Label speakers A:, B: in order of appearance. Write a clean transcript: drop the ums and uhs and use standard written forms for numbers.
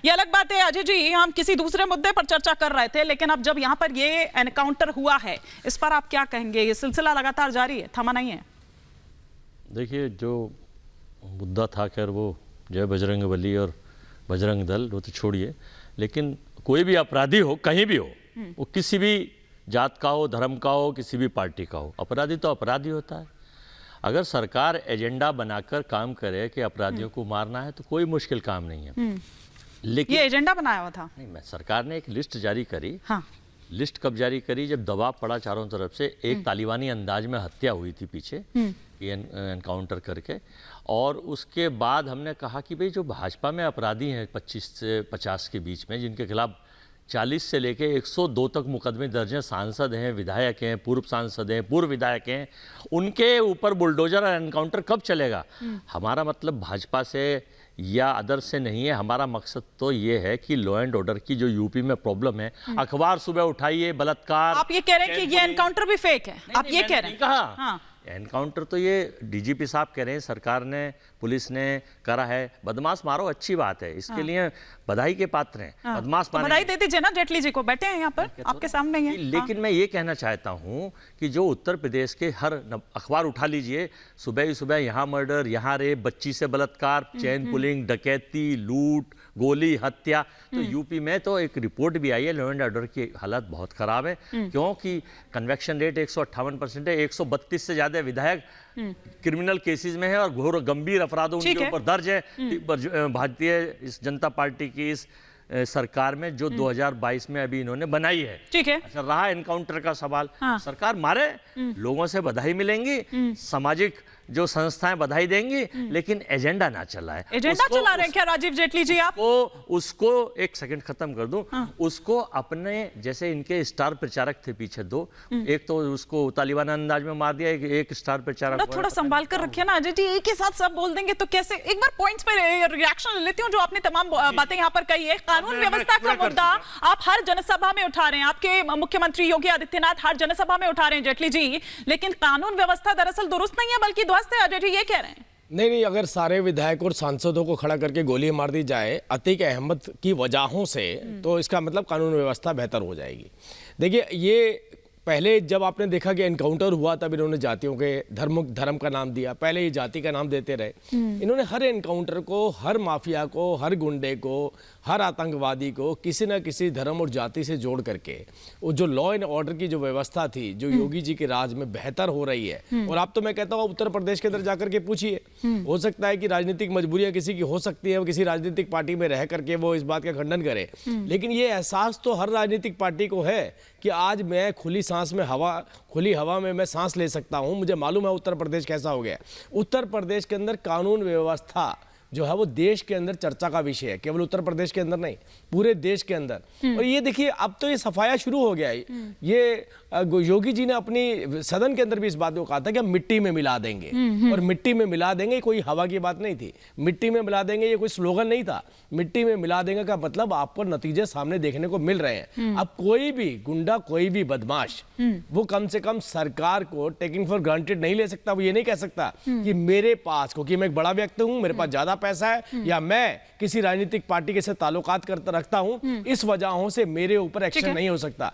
A: ये अलग बात है अजय जी, हम किसी दूसरे मुद्दे पर चर्चा कर रहे थे, लेकिन अब जब यहाँ पर ये एनकाउंटर हुआ है, इस पर आप क्या कहेंगे? ये सिलसिला लगातार जारी है, थमा नहीं है।
B: देखिए, जो मुद्दा था, खैर वो जय बजरंगबली और बजरंग दल, वो तो छोड़िए, लेकिन कोई भी अपराधी हो, कहीं भी हो, वो किसी भी जात का हो, धर्म का हो, किसी भी पार्टी का हो, अपराधी तो अपराधी होता है। अगर सरकार एजेंडा बनाकर काम करे कि अपराधियों को मारना है तो कोई मुश्किल काम नहीं है। लेकिन
A: ये एजेंडा बनाया हुआ था
B: नहीं, सरकार ने एक लिस्ट जारी करी।
A: हाँ।
B: लिस्ट कब जारी करी? जब दबाव पड़ा चारों तरफ से, एक तालिबानी अंदाज में हत्या हुई थी पीछे ये एनकाउंटर करके, और उसके बाद हमने कहा कि भाई जो भाजपा में अपराधी हैं 25 से 50 के बीच में, जिनके खिलाफ 40 से लेके 102 तक मुकदमे दर्ज हैं, सांसद हैं, विधायक हैं, पूर्व सांसद हैं, पूर्व विधायक हैं, उनके ऊपर बुलडोजर और एनकाउंटर कब चलेगा? हमारा मतलब भाजपा से या अदर्स से नहीं है, हमारा मकसद तो ये है कि लॉ एंड ऑर्डर की जो यूपी में प्रॉब्लम है, अखबार सुबह उठाइए, बलात्कार।
A: आप ये कह रहे हैं कि ये एनकाउंटर भी फेक है? आप ये कह रहे हैं?
B: कहा
A: हाँ।
B: एनकाउंटर तो ये डीजीपी साहब कह रहे हैं, सरकार ने, पुलिस ने करा है। बदमाश मारो, अच्छी बात है, इसके लिए बधाई के पात्र हैं। बदमाश
A: तो बधाई दे दीजिए ना जेटली जी को, बैठे हैं यहाँ पर आपके सामने ही है।
B: लेकिन मैं ये कहना चाहता हूँ कि जो उत्तर प्रदेश के हर अखबार उठा लीजिए, सुबह ही सुबह यहाँ मर्डर, यहाँ रेप, बच्ची से बलात्कार, चेन पुलिंग, डकैती, लूट, गोली, हत्या। तो यूपी में तो एक रिपोर्ट भी आई है, लॉ एंड ऑर्डर की हालत बहुत खराब है, क्योंकि कन्वेक्शन रेट 158% है। 132 से ज्यादा विधायक क्रिमिनल केसेस में है और घोर गंभीर अपराधों उनके ऊपर दर्ज है। भारतीय जनता पार्टी की इस सरकार में जो 2022 में अभी इन्होंने बनाई है।
A: ठीक है।
B: अच्छा, रहा एनकाउंटर का सवाल, सरकार मारे, लोगों से बधाई मिलेंगी, सामाजिक जो संस्थाएं बधाई देंगी, लेकिन एजेंडा ना चलाए।
A: एजेंडा चला रहे हैं क्या राजीव जेटली जी आप?
B: उसको एक सेकंड खत्म कर दूं। उसको अपने जैसे इनके स्टार प्रचारक थे पीछे दो, एक तो उसको तालिबान अंदाज में मार दिया, एक स्टार प्रचारक।
A: थोड़ा संभाल कर रखिए ना अजय जी, एक ही साथ सब बोल देंगे तो कैसे? एक बार पॉइंट्स पे रिएक्शन ले लेती हूँ जो आपने तमाम बातें यहाँ पर कही है। कानून व्यवस्था का मुद्दा आप हर जनसभा में उठा रहे हैं, आपके मुख्यमंत्री योगी आदित्यनाथ हर जनसभा में उठा रहे हैं जेटली जी, लेकिन कानून व्यवस्था दरअसल दुरुस्त नहीं है बल्कि ध्वस्त है, अजय जी ये कह रहे हैं।
C: नहीं, अगर सारे विधायक और सांसदों को खड़ा करके गोली मार दी जाए अतीक अहमद की वजहों से, तो इसका मतलब कानून व्यवस्था बेहतर हो जाएगी। देखिए, ये पहले जब आपने देखा कि एनकाउंटर हुआ तब इन्होंने जातियों के धर्म का नाम दिया, पहले ये जाति का नाम देते रहे। इन्होंने हर एनकाउंटर को, हर माफिया को, हर गुंडे को, हर आतंकवादी को किसी न किसी धर्म और जाति से जोड़ करके वो जो लॉ एंड ऑर्डर की जो व्यवस्था थी, जो योगी जी के राज में बेहतर हो रही है। और आप तो मैं कहता हूँ उत्तर प्रदेश के अंदर जाकर के पूछिए, हो सकता है कि राजनीतिक मजबूरियां किसी की हो सकती है, किसी राजनीतिक पार्टी में रह करके वो इस बात का खंडन करे, लेकिन ये एहसास तो हर राजनीतिक पार्टी को है कि आज मैं खुली हवा में मैं सांस ले सकता हूं। मुझे मालूम है उत्तर प्रदेश कैसा हो गया। उत्तर प्रदेश के अंदर कानून व्यवस्था जो है वो देश के अंदर चर्चा का विषय है, केवल उत्तर प्रदेश के अंदर नहीं, पूरे देश के अंदर। और ये देखिए, अब तो ये सफाया शुरू हो गया है। ये योगी जी ने अपनी सदन के अंदर भी इस बात को कहा था कि हम मिट्टी में मिला देंगे, और मिट्टी में मिला देंगे कोई हवा की बात नहीं थी, मिट्टी में मिला देंगे ये कोई स्लोगन नहीं था। मिट्टी में मिला देंगे का मतलब आपको नतीजे सामने देखने को मिल रहे हैं। अब कोई भी गुंडा, कोई भी बदमाश, वो कम से कम सरकार को टेकिंग फॉर ग्रांटेड नहीं ले सकता। वो ये नहीं कह सकता कि मेरे पास, क्योंकि मैं एक बड़ा व्यक्ति हूं, मेरे पास ज्यादा पैसा है, या मैं किसी राजनीतिक पार्टी के साथ ताल्लुकात रखता हूं, इस वजहों से मेरे ऊपर एक्शन नहीं हो सकता।